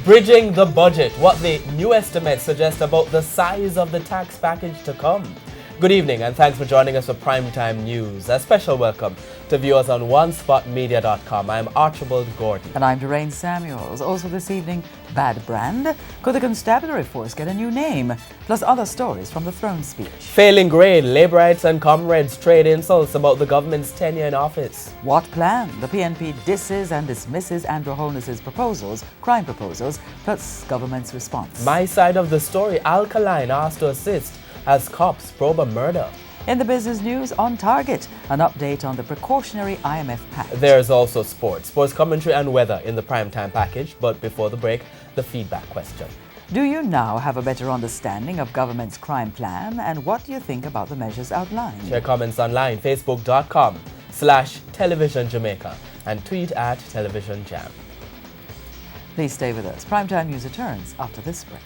Bridging the budget, what the new estimates suggest about the size of the tax package to come. Good evening and thanks for joining us for Primetime News. A special welcome to viewers on OneSpotMedia.com. I'm Archibald Gordon. And I'm Doreen Samuels. Also this evening, Bad Brand. Could the constabulary force get a new name? Plus other stories from the throne speech. Failing grade, Labourites and comrades trade insults about the government's tenure in office. What plan? The PNP disses and dismisses Andrew Holness's proposals, crime proposals, plus government's response. My side of the story, Alkaline asked to assist as cops probe a murder. In the business news, on target, an update on the precautionary IMF pact. There's also sports commentary and weather in the primetime package. But before the break, the feedback question. Do you now have a better understanding of government's crime plan, and what do you think about the measures outlined? Share comments online, facebook.com/Television Jamaica and tweet at Television Jam. Please stay with us. Primetime News returns after this break.